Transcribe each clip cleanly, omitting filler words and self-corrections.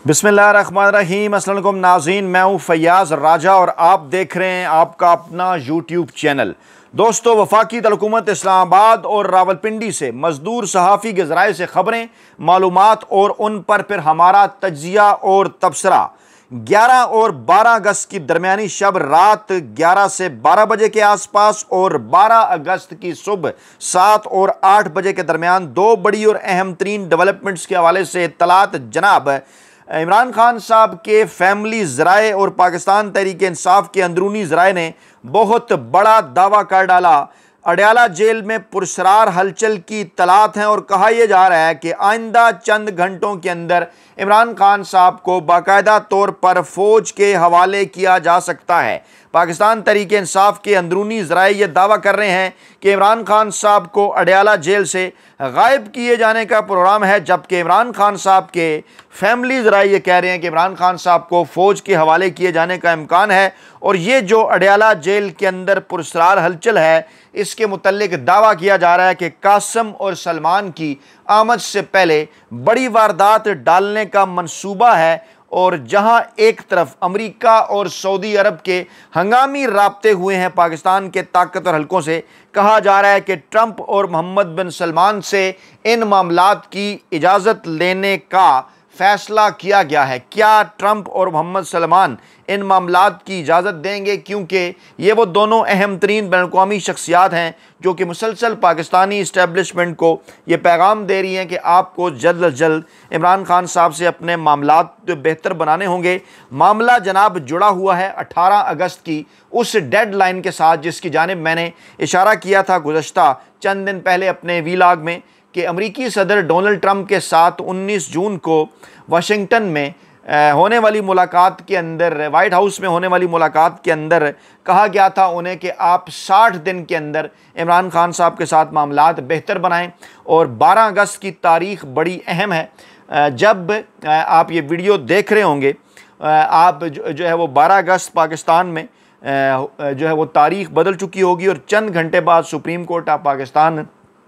बिस्मिल्लाहिर्रहमानिर्रहीम। अस्सलाम वालेकुम नाज़रीन, मैं हूँ फैयाज़ राजा और आप देख रहे हैं आपका अपना यूट्यूब चैनल। दोस्तों, वफाकी हुकूमत इस्लामाबाद और रावलपिंडी से मजदूर सहाफ़ी के ज़राए से ख़बरें, मालूमात और उन पर फिर हमारा तज्ज़िया और तबसरा। 11 और 12 अगस्त की दरमियानी शब रात 11 से 12 बजे के आसपास और 12 अगस्त की सुबह 7 और 8 बजे के दरमियान दो बड़ी और अहम तरीन डेवलपमेंट्स के हवाले से इत्तलात जनाब इमरान खान साहब के फैमिली ज़राए और पाकिस्तान तहरीक इंसाफ के अंदरूनी ज़राए ने बहुत बड़ा दावा कर डाला। अडयाला जेल में पुरसरार हलचल की इत्तलात हैं और कहा यह जा रहा है कि आइंदा चंद घंटों के अंदर इमरान खान साहब को बाकायदा तौर पर फौज के हवाले किया जा सकता है। पाकिस्तान तहरीक इंसाफ के अंदरूनी ज़राए यह दावा कर रहे हैं कि इमरान खान साहब को अडयाला जेल से गायब किए जाने का प्रोग्राम है, जबकि इमरान खान साहब के फैमिली ज़राए ये कह रहे हैं कि इमरान खान साहब को फ़ौज के हवाले किए जाने का इम्कान है। और ये जो अडयाला जेल के अंदर पुरसरार हलचल है, इसके मुतल्लिक दावा किया जा रहा है कि कासिम और सलमान की आमद से पहले बड़ी वारदात डालने का मंसूबा है। और जहां एक तरफ अमेरिका और सऊदी अरब के हंगामी राब्ते हुए हैं पाकिस्तान के ताकतवर हलकों से, कहा जा रहा है कि ट्रंप और मोहम्मद बिन सलमान से इन मामलात की इजाज़त लेने का फैसला किया गया है। क्या ट्रंप और मोहम्मद सलमान इन मामलात की इजाज़त देंगे? क्योंकि ये वो दोनों अहम तरीन बैनुल-अक़वामी शख्सियात हैं जो कि मुसलसल पाकिस्तानी इस्टेब्लिशमेंट को ये पैगाम दे रही हैं कि आपको जल्द अज जल्द इमरान खान साहब से अपने मामलात बेहतर बनाने होंगे। मामला जनाब जुड़ा हुआ है 18 अगस्त की उस डेडलाइन के साथ जिसकी जानिब मैंने इशारा किया था गुज़श्ता चंद दिन पहले अपने वीलॉग में, कि अमरीकी सदर डोनाल्ड ट्रंप के साथ 19 जून को वाशिंगटन में होने वाली मुलाकात के अंदर, वाइट हाउस में होने वाली मुलाकात के अंदर कहा गया था उन्हें कि आप 60 दिन के अंदर इमरान खान साहब के साथ मामलात बेहतर बनाएं। और 12 अगस्त की तारीख़ बड़ी अहम है। जब आप ये वीडियो देख रहे होंगे, आप जो है वो 12 अगस्त पाकिस्तान में जो है वो तारीख़ बदल चुकी होगी और चंद घंटे बाद supreme court of Pakistan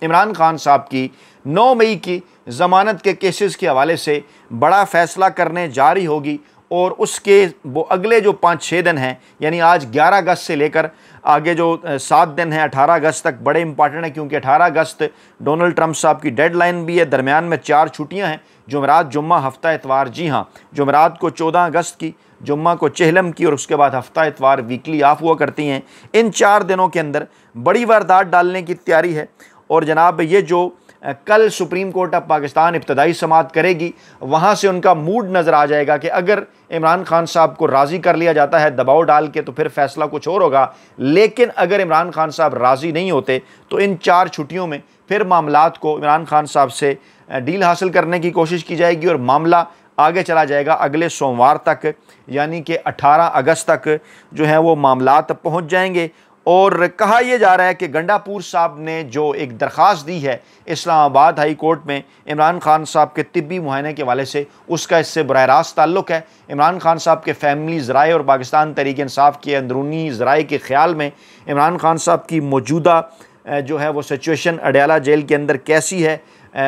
Imran Khan साहब की 9 मई की ज़मानत के केसेस के हवाले से बड़ा फ़ैसला करने जा रही होगी। और उसके वो अगले जो 5-6 दिन हैं, यानी आज 11 अगस्त से लेकर आगे जो 7 दिन हैं 18 अगस्त तक, बड़े इंपॉर्टेंट है क्योंकि 18 अगस्त डोनाल्ड ट्रंप साहब की डेडलाइन भी है। दरमियान में 4 छुट्टियां हैं, जुमेरात, जुम्मा, हफ्ता इतवार। जी हाँ, जुमेरात को 14 अगस्त की, जुम्मा को चहलम की और उसके बाद हफ्ता इतवार वीकली ऑफ हुआ करती हैं। इन 4 दिनों के अंदर बड़ी वारदात डालने की तैयारी है। और जनाब ये जो कल सुप्रीम कोर्ट ऑफ पाकिस्तान इब्तदाई समाअत करेगी, वहाँ से उनका मूड नज़र आ जाएगा कि अगर इमरान खान साहब को राज़ी कर लिया जाता है दबाव डाल के तो फिर फ़ैसला कुछ और होगा। लेकिन अगर इमरान खान साहब राज़ी नहीं होते तो इन 4 छुट्टियों में फिर मामलात को इमरान खान साहब से डील हासिल करने की कोशिश की जाएगी और मामला आगे चला जाएगा अगले सोमवार तक, यानी कि 18 अगस्त तक जो है वो मामलात पहुँच जाएंगे। और कहा यह जा रहा है कि गंडापुर साहब ने जो एक दरख्वास्त दी है इस्लामाबाद हाई कोर्ट में इमरान खान साहब के तिब्बी मुआयने के हवाले से, उसका इससे बराह रास्त ताल्लुक़ है। इमरान खान साहब के फैमिली ज़राए और पाकिस्तान तहरीक इंसाफ के अंदरूनी ज़राए के ख़्याल में इमरान खान साहब की मौजूदा जो है वो सिचुएशन अडयाला जेल के अंदर कैसी है,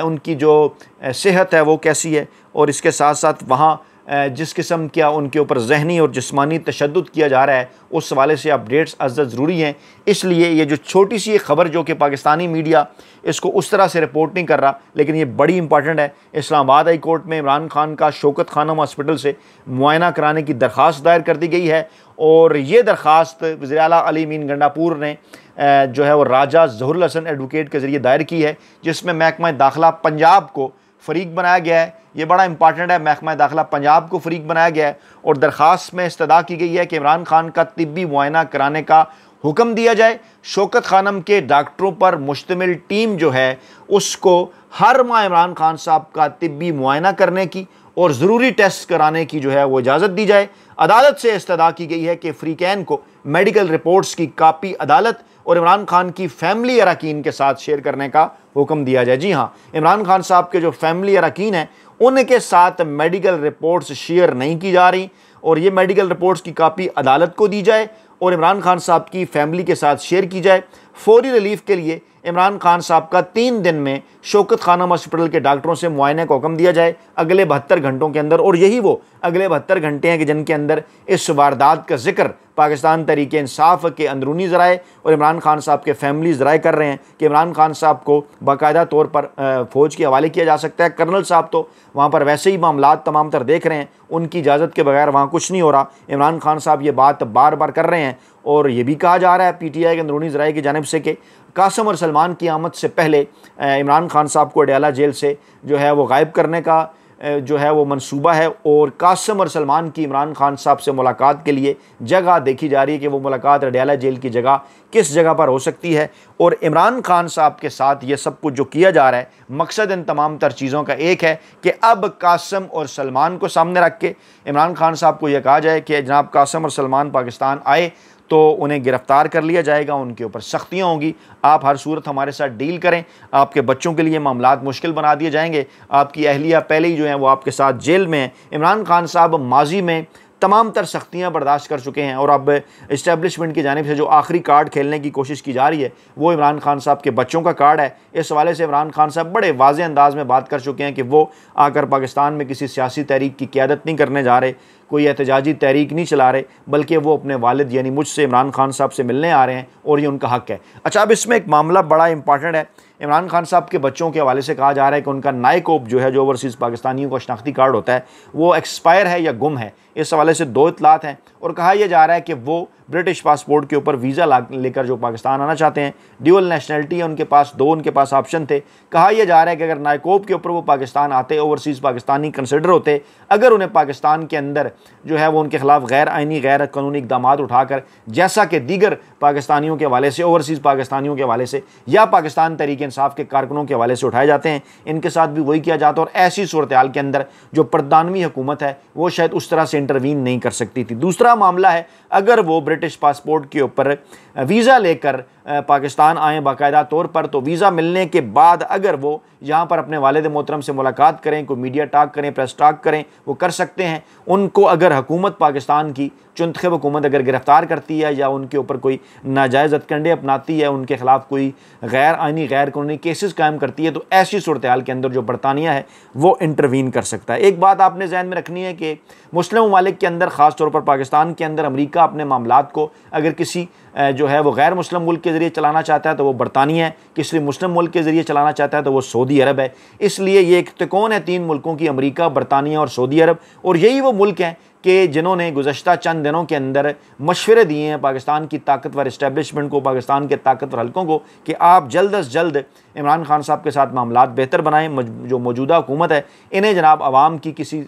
उनकी जो सेहत है वो कैसी है, और इसके साथ साथ वहाँ जिस किस्म का उनके ऊपर ज़हनी और जिस्मानी तशद्दुद किया जा रहा है, उस हवाले से अपडेट्स अज़द ज़रूरी हैं। इसलिए ये जो छोटी सी खबर जो कि पाकिस्तानी मीडिया इसको उस तरह से रिपोर्ट नहीं कर रहा, लेकिन ये बड़ी इंपॉर्टेंट है। इस्लामाबाद हाई कोर्ट में इमरान खान का शौकत खानम हॉस्पिटल से मुआयना कराने की दरख्वास्त दायर कर दी गई है। और ये दरख्वास्त वज़ीर आला अली मीन गंडापुर ने जो है वो राजा ज़हुरुल हसन एडवोकेट के ज़रिए दायर की है, जिसमें महकमा दाखिला पंजाब को फ़रीक बनाया गया है। ये बड़ा इंपॉर्टेंट है, महकमा दाखिला पंजाब को फ़रीक बनाया गया है और दरख्वास्त में इस्तदा की गई है कि इमरान खान का तिब्बी मुआयना कराने का हुक्म दिया जाए। शौकत खानम के डॉक्टरों पर मुश्तमिल टीम जो है उसको हर माह इमरान खान साहब का तिब्बी मुआयना करने की और ज़रूरी टेस्ट कराने की जो है वो इजाज़त दी जाए। अदालत से इस्तदा की गई है कि फ़रीकैन को मेडिकल रिपोर्ट्स की कापी अदालत और इमरान खान की फैमिली अरकान के साथ शेयर करने का हुक्म दिया जाए। जी हाँ, इमरान खान साहब के जो फैमिली अरकान हैं उनके साथ मेडिकल रिपोर्ट्स शेयर नहीं की जा रही और ये मेडिकल रिपोर्ट्स की कापी अदालत को दी जाए और इमरान खान साहब की फैमिली के साथ शेयर की जाए। फौरी रिलीफ के लिए इमरान खान साहब का 3 दिन में शौकत खानम हॉस्पिटल के डॉक्टरों से मुआयने का हुक्म दिया जाए अगले 72 घंटों के अंदर। और यही वो अगले 72 घंटे हैं कि जिनके अंदर इस वारदात का जिक्र पाकिस्तान तहरीक इंसाफ के अंदरूनी ज़राए और इमरान खान साहब के फैमिली ज़राए कर रहे हैं कि इमरान खान साहब को बाकायदा तौर पर फ़ौज के हवाले किया जा सकता है। कर्नल साहब तो वहाँ पर वैसे ही मामला तमाम तर देख रहे हैं, उनकी इजाज़त के बगैर वहाँ कुछ नहीं हो रहा। इमरान खान साहब ये बात बार बार कर रहे हैं और ये भी कहा जा रहा है PTI के अंदरूनी ज़राए की जानिब से कि कासिम और सलमान की आमद से पहले इमरान खान साहब को अडयाला जेल से जो है वो गायब करने का जो है वो मंसूबा है और कासिम और सलमान की इमरान खान साहब से मुलाकात के लिए जगह देखी जा रही है कि वो मुलाकात अडयाला जेल की जगह किस जगह पर हो सकती है। और इमरान खान साहब के साथ ये सब कुछ जो किया जा रहा है, मकसद इन तमाम तर चीज़ों का एक है कि अब कासिम और सलमान को सामने रख के इमरान खान साहब को यह कहा जाए कि जनाब कासिम और सलमान पाकिस्तान आए तो उन्हें गिरफ़्तार कर लिया जाएगा, उनके ऊपर सख्तियाँ होंगी, आप हर सूरत हमारे साथ डील करें, आपके बच्चों के लिए मामलात मुश्किल बना दिए जाएंगे, आपकी अहलिया पहले ही जो है वो आपके साथ जेल में है। इमरान खान साहब माजी में तमाम तर सख्तियाँ बर्दाश्त कर चुके हैं और अब इस्टेब्लिशमेंट की जानिब से जो आखिरी कार्ड खेलने की कोशिश की जा रही है वो इमरान खान साहब के बच्चों का कार्ड है। इस हवाले से इमरान खान साहब बड़े वाज़ेह अंदाज में बात कर चुके हैं कि वो आकर पाकिस्तान में किसी सियासी तहरीक की क़यादत नहीं करने जा रहे, कोई एहतजाजी तहरीक नहीं चला रहे, बल्कि वो अपने वालिद यानी मुझसे इमरान खान साहब से मिलने आ रहे हैं और ये उनका हक़ है। अच्छा, अब इसमें एक मामला बड़ा इंपॉर्टेंट है। इमरान खान साहब के बच्चों के हवाले से कहा जा रहा है कि उनका नाइकोप जो है, जो ओवरसीज़ पाकिस्तानियों का शनाख्ती कार्ड होता है, वो एक्सपायर है या गुम है। इस हवाले से 2 इतलात हैं और कहा यह जा रहा है कि वो ब्रिटिश पासपोर्ट के ऊपर वीज़ा लेकर जो पाकिस्तान आना चाहते हैं, ड्यूअल नेशनलिटी है उनके पास, 2 उनके पास ऑप्शन थे। कहा यह जा रहा है कि अगर नाइकोप के ऊपर वो पाकिस्तान आते, ओवरसीज़ पाकिस्तानी कंसिडर होते, अगर उन्हें पाकिस्तान के अंदर जो है वो उनके खिलाफ गैर आइनी गैर कानूनी इक़दाम उठाकर, जैसा कि दीगर पाकिस्तानियों के हवाले से, ओवरसीज़ पाकिस्तानियों के हवाले से या पाकिस्तान तहरीक इंसाफ के कारकुनों के हवाले से उठाए जाते हैं, इनके साथ भी वही किया जाता है। और ऐसी सूरत हाल के अंदर जो बरतानवी हुकूमत है वो शायद उस तरह से इंटरवीन नहीं कर सकती थी। दूसरा मामला है, अगर वो ब्रिटिश पासपोर्ट के ऊपर वीज़ा लेकर पाकिस्तान आएँ बाकायदा तौर पर, तो वीज़ा मिलने के बाद अगर वो यहाँ पर अपने वालिद मोहतरम से मुलाकात करें, कोई मीडिया टॉक करें, प्रेस टॉक करें, वो कर सकते हैं। उनको अगर हुकूमत पाकिस्तान की चुंतखब हुकूमत अगर गिरफ़्तार करती है या उनके ऊपर कोई नाजायज़ हथकंडे अपनाती है, उनके खिलाफ कोई गैर आइनी गैर कानूनी केसेस कायम करती है, तो ऐसी सूरत हाल के अंदर जो बरतानिया है वो इंटरवीन कर सकता है। एक बात आपने जहन में रखनी है कि मुस्लिम ममालिक के अंदर, ख़ास तौर पर पाकिस्तान के अंदर, अमरीका अपने मामलात को अगर किसी जो है वो गैर मुस्लिम मुल्क के ज़रिए चलाना चाहता है तो वो बरतानिया है, किसी मुस्लिम मुल्क के ज़रिए चलाना चाहता है तो वो सऊदी अरब है। इसलिए ये एक त्रिकोण है 3 मुल्कों की, अमरीका, बरतानिया और सऊदी अरब। और यही वो मुल्क हैं कि जिन्होंने गुज़श्ता चंद दिनों के अंदर मशवरे दिए हैं पाकिस्तान की ताकतवर इस्टेब्लिशमेंट को, पाकिस्तान के ताकतवर हल्कों को, कि आप जल्द अज जल्द इमरान खान साहब के साथ मामलात बेहतर बनाएं। जो मौजूदा हुकूमत है, इन्हें जनाब आवाम की किसी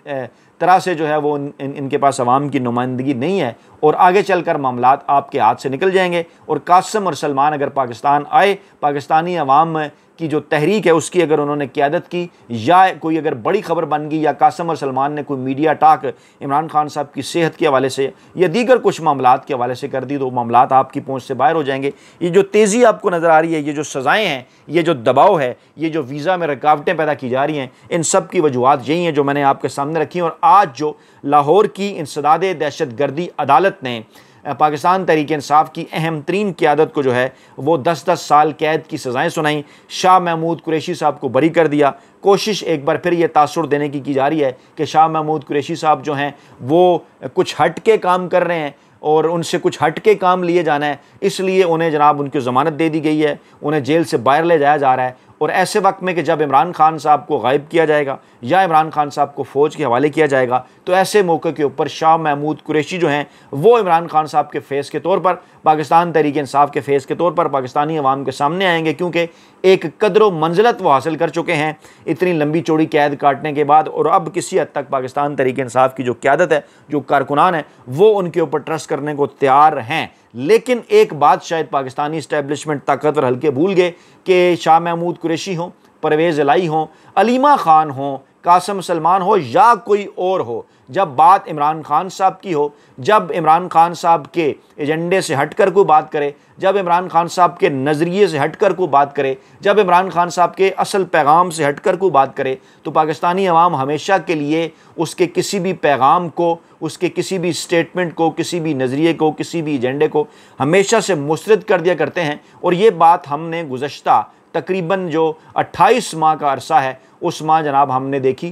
तरह से जो है वो इनके पास आवाम की नुमाइंदगी नहीं है और आगे चलकर मामलात आपके हाथ से निकल जाएंगे। और कासिम और सलमान अगर पाकिस्तान आए, पाकिस्तानी अवाम की जो तहरीक है उसकी अगर उन्होंने क़यादत की, या कोई अगर बड़ी खबर बन गई, या कासिम और सलमान ने कोई मीडिया टॉक इमरान खान साहब की सेहत के हवाले से या दीगर कुछ मामलात के हवाले से कर दी, तो मामलात आपकी पहुँच से बाहर हो जाएंगे। ये जो तेज़ी आपको नज़र आ रही है, ये जो सज़ाएँ हैं, ये जो दबाव है, ये जो वीज़ा में रुकावटें पैदा की जा रही हैं, इन सब की वजूहत यही हैं जो मैंने आपके सामने रखी हैं। और आज जो लाहौर की इंसदाद दहशतगर्दी अदालत ने पाकिस्तान तहरीक इंसाफ की अहम तरीन क़यादत को जो है वो 10-10 साल कैद की सज़ाएँ सुनाई, शाह महमूद कुरैशी साहब को बरी कर दिया। कोशिश एक बार फिर ये तासुर देने की जा रही है कि शाह महमूद कुरैशी साहब जो हैं वो कुछ हट के काम कर रहे हैं और उनसे कुछ हट के काम लिए जाना है, इसलिए उन्हें जनाब उनकी ज़मानत दे दी गई है, उन्हें जेल से बाहर ले जाया जा रहा है। और ऐसे वक्त में कि जब इमरान खान साहब को गायब किया जाएगा या इमरान खान साहब को फ़ौज के हवाले किया जाएगा, तो ऐसे मौके के ऊपर शाह महमूद कुरैशी जो हैं वो इमरान खान साहब के फेस के तौर पर, पाकिस्तान तहरीक इंसाफ के फेस के तौर पर पाकिस्तानी अवाम के सामने आएंगे, क्योंकि एक कदर मंजिलत वो हासिल कर चुके हैं इतनी लंबी चौड़ी कैद काटने के बाद। और अब किसी हद तक पाकिस्तान तहरीक इंसाफ की जो क़यादत है, जो कारकुनान है, वो उनके ऊपर ट्रस्ट करने को तैयार हैं। लेकिन एक बात शायद पाकिस्तानी इस्टेब्लिशमेंट ताकतवर हल्के भूल गए कि शाह महमूद कुरैशी हों, परवेज़ इलाही हों, अलीमा खान हों, कासिम सलमान हो या कोई और हो, जब बात इमरान खान साहब की हो, जब इमरान खान साहब के एजेंडे से हटकर कोई बात करे, जब इमरान खान साहब के नज़रिए से हटकर कोई बात करे, जब इमरान खान साहब के असल पैगाम से हटकर कोई बात करे, तो पाकिस्तानी अवाम हमेशा के लिए उसके किसी भी पैगाम को, उसके किसी भी स्टेटमेंट को, किसी भी नज़रिए को, किसी भी एजेंडे को हमेशा से मुस्तरद कर दिया करते हैं। और ये बात हमने गुज़श्ता तकरीबन जो 28 माह का अरसा है उस माह जनाब हमने देखी,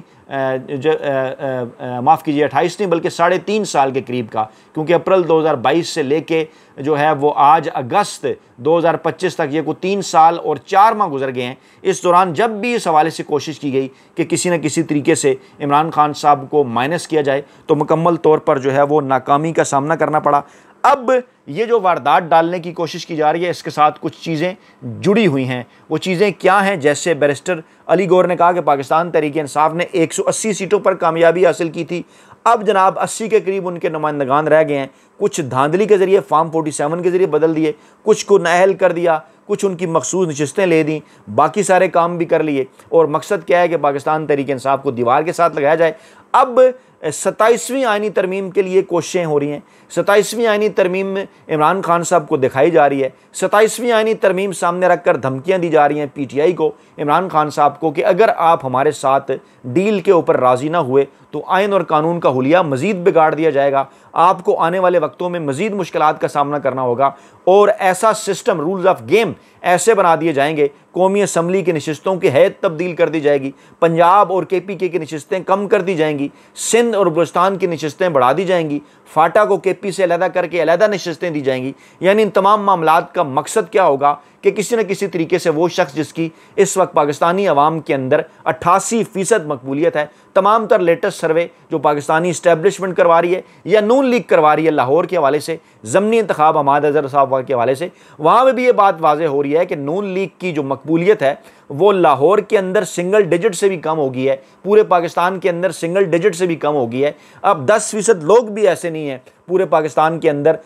माफ़ कीजिए 28 नहीं बल्कि 3.5 साल के करीब का, क्योंकि अप्रैल 2022 से लेके जो है वो आज अगस्त 2025 तक ये को 3 साल और 4 माह गुजर गए हैं। इस दौरान जब भी इस हवाले से कोशिश की गई कि किसी न किसी तरीके से इमरान खान साहब को माइनस किया जाए तो मुकम्मल तौर पर जो है वो नाकामी का सामना करना पड़ा। अब ये जो वारदात डालने की कोशिश की जा रही है इसके साथ कुछ चीज़ें जुड़ी हुई हैं। वो चीज़ें क्या हैं? जैसे बैरिस्टर अली गौहर ने कहा कि पाकिस्तान तहरीक इंसाफ ने 180 सीटों पर कामयाबी हासिल की थी, अब जनाब 80 के करीब उनके नुमाइंदगान रह गए हैं। कुछ धांधली के ज़रिए फार्म 47 के ज़रिए बदल दिए, कुछ को नाअहल कर दिया, कुछ उनकी मखसूस नशस्तें ले दी, बाकी सारे काम भी कर लिए। और मकसद क्या है कि पाकिस्तान तहरीक इंसाफ को दीवार के साथ लगाया जाए। अब 27वीं आईनी तरमीम के लिए कोशिशें हो रही हैं। 27वीं आईनी तरमीम इमरान खान साहब को दिखाई जा रही है। 27वीं आईनी तरमीम सामने रखकर धमकियां दी जा रही हैं PTI को, इमरान खान साहब को, कि अगर आप हमारे साथ डील के ऊपर राज़ी ना हुए तो आइन और कानून का हुलिया मज़ीद बिगाड़ दिया जाएगा, आपको आने वाले वक्तों में मज़ीद मुश्किलात का सामना करना होगा और ऐसा सिस्टम, रूल्स ऑफ गेम ऐसे बना दिए जाएंगे, कौमी असम्बली की नशस्तों की हैत तब्दील कर दी जाएगी, पंजाब और KPK की नशस्तें कम कर दी जाएंगी, सिंध और बलूचिस्तान की नशस्तें बढ़ा दी जाएंगी, फाटा को KP से अलहदा करके अलहदा नशस्तें दी जाएंगी। यानी इन तमाम मामलात का मकसद क्या होगा कि किसी न किसी तरीके से वो शख्स जिसकी इस वक्त पाकिस्तानी अवाम के अंदर 88% मकबूलियत है, तमाम तर लेटेस्ट सर्वे जो पाकिस्तानी इस्टेब्लिशमेंट करवा रही है या नून लीग करवा रही है लाहौर के हवाले से, ज़मनी इंतखाब हमाद अज़हर साहब के हवाले से, वहाँ पर भी ये बात वाज़ेह हो रही है कि नून लीग की जो मकबूलियत है वो लाहौर के अंदर सिंगल डिजिट से भी कम हो गई है, पूरे पाकिस्तान के अंदर सिंगल डिजिट से भी कम हो गई है। अब 10% लोग भी ऐसे नहीं हैं पूरे पाकिस्तान के अंदर,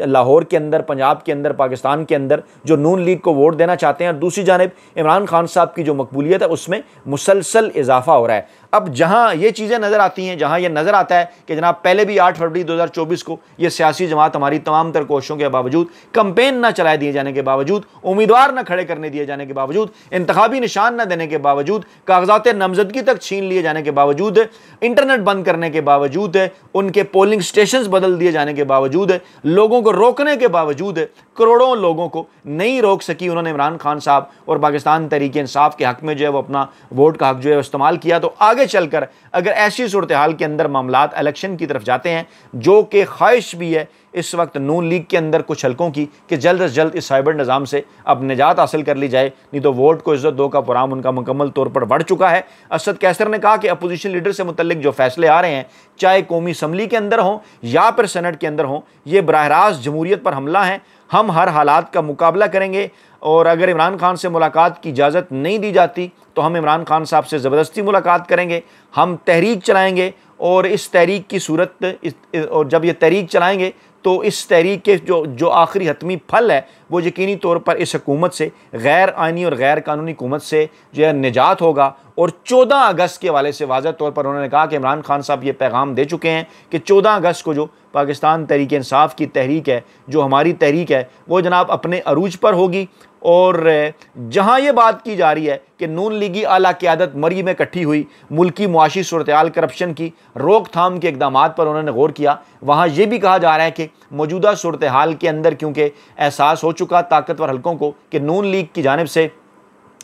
लाहौर के अंदर, पंजाब के अंदर, पाकिस्तान के अंदर जो नून लीग को वोट देना चाहते हैं। और दूसरी जानिब इमरान खान साहब की जो मकबूलियत है उसमें मुसलसल इजाफा हो रहा है। अब जहाँ ये चीज़ें नज़र आती हैं, जहाँ ये नज़र आता है कि जनाब पहले भी 8 फरवरी 2024 को ये सियासी जमात हमारी तमाम तर कोशिशों के बावजूद, कंपेन ना चलाए दिए जाने के बावजूद, उम्मीदवार ना खड़े करने दिए जाने के बावजूद, इंतखाबी निशान न देने के बावजूद, कागजात नामजदगी तक छीन लिए जाने के बावजूद, इंटरनेट बंद करने के बावजूद, उनके पोलिंग स्टेशन बदल दिए जाने के बावजूद, लोगों को रोकने के बावजूद, करोड़ों लोगों को नहीं रोक सकी उन्होंने इमरान खान साहब और पाकिस्तान तहरीक इंसाफ के हक में जो है वो अपना वोट का हक जो है इस्तेमाल किया। तो आगे चलकर अगर ऐसी सूरत हाल के अंदर मामलात इलेक्शन की तरफ जाते हैं, जो कि ख्वाहिश भी है इस वक्त नून लीग के अंदर कुछ हलकों की कि जल्द से जल्द इस साइबर निज़ाम से अब निजात हासिल कर ली जाए, नहीं तो वोट को इज्जत दो का प्रोग्राम उनका मुकम्मल तौर पर बढ़ चुका है। असद कैसर ने कहा कि अपोजिशन लीडर से मुतल्लिक जो फैसले आ रहे हैं, चाहे कौमी असम्बली के अंदर हों या फिर सेनेट के अंदर हों, ये बराह रास्त जमहूरियत पर हमला है। हम हर हालात का मुकाबला करेंगे और अगर इमरान खान से मुलाकात की इजाज़त नहीं दी जाती तो हम इमरान खान साहब से ज़बरदस्ती मुलाकात करेंगे, हम तहरीक चलाएँगे और इस तहरीक की सूरत और जब ये तहरीक चलाएँगे तो इस तहरीक के जो आखिरी हतमी फल है वो यकीनी तौर पर इस हुकूमत से, गैर आइनी और गैर कानूनी हुकूमत से जो है निजात होगा। और 14 अगस्त के हवाले से वाज़ह तौर पर उन्होंने कहा कि इमरान खान साहब ये पैगाम दे चुके हैं कि 14 अगस्त को जो पाकिस्तान तहरीक इंसाफ की तहरीक है, जो हमारी तहरीक है, वो जनाब अपने अरूज पर होगी। और जहाँ ये बात की जा रही है कि नून लीगी आला क़यादत मरी में इकट्ठी हुई, मुल्की मुआशी सूरत-ए-हाल, करप्शन की रोकथाम के इक़दामात पर उन्होंने गौर किया। वहाँ ये भी कहा जा रहा है कि मौजूदा सूरत-ए-हाल के अंदर क्योंकि एहसास हो चुका ताकतवर हलकों को कि नून लीग की जानिब से,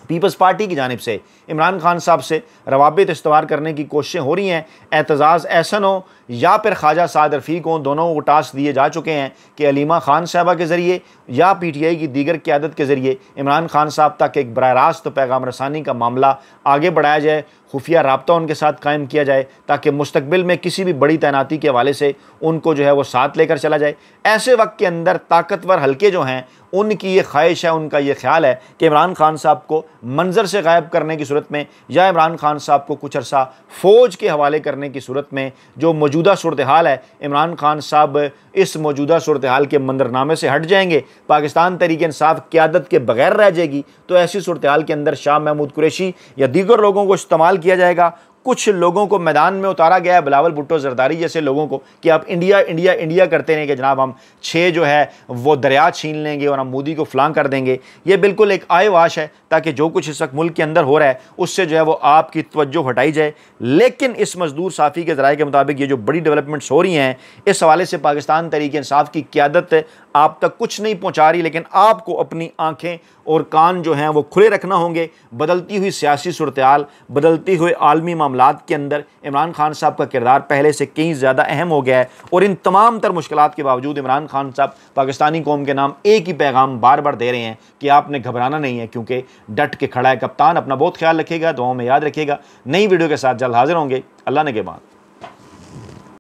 पीपल्स पार्टी की जानिब से इमरान खान साहब से रवाबित इस्तवार करने की कोशिशें हो रही हैं। एतजाज़ एहसन हो या फिर ख्वाजा साद रफ़ीक हों, दोनों को टास्क दिए जा चुके हैं कि अलीमा खान साहबा के ज़रिए या PTI की दीगर क़यादत के ज़रिए इमरान खान साहब तक एक बराह रास्त पैगाम रसानी का मामला आगे बढ़ाया जाए, खुफिया राब्ता उनके साथ कायम किया जाए ताकि मुस्तकबिल में किसी भी बड़ी तैनाती के हवाले से उनको जो है वो साथ लेकर चला जाए। ऐसे वक्त के अंदर ताकतवर हल्के जो हैं उनकी ये ख्वाहिश है, उनका ये ख्याल है कि इमरान खान साहब को मंजर से गायब करने की सूरत में या इमरान खान साहब को कुछ अर्सा फ़ौज के हवाले करने की सूरत में जो मौजूदा सूरत हाल है, इमरान खान साहब इस मौजूदा सूरत हाल के मंजरनामे से हट जाएंगे, पाकिस्तान तहरीक इंसाफ क़यादत के बगैर रह जाएगी। तो ऐसी सूरत हाल के अंदर शाह महमूद कुरैशी या दीगर लोगों को इस्तेमाल किया जाएगा, कुछ लोगों को मैदान में उतारा गया है, बिलावल भुट्टो जरदारी जैसे लोगों को, कि आप इंडिया इंडिया इंडिया करते रहें कि जनाब हम 6 जो है वो दरिया छीन लेंगे और हम मोदी को फलां कर देंगे। ये बिल्कुल एक आयवाश है ताकि जो कुछ इस वक्त मुल्क के अंदर हो रहा है उससे जो है वो आपकी तवज्जो हटाई जाए। लेकिन इस मजदूर साफ़ी के ज़राए के मुताबिक ये जो बड़ी डेवलपमेंट्स हो रही हैं, इस हवाले से पाकिस्तान तहरीक इंसाफ की क़यादत आप तक कुछ नहीं पहुँचा रही, लेकिन आपको अपनी आँखें और कान जो हैं वो खुले रखना होंगे। बदलती हुई सियासी सूरत-ए-हाल, बदलती हुए आलमी मामलात के अंदर इमरान खान साहब का किरदार पहले से कहीं ज़्यादा अहम हो गया है और इन तमाम तर मुश्किलात के बावजूद इमरान खान साहब पाकिस्तानी कौम के नाम एक ही पैगाम बार बार दे रहे हैं कि आपने घबराना नहीं है, क्योंकि डट के खड़ा है कप्तान। अपना बहुत ख्याल रखिएगा, दुआओं में याद रखिएगा। नई वीडियो के साथ जल्द हाजिर होंगे। अल्लाह ने के बाद।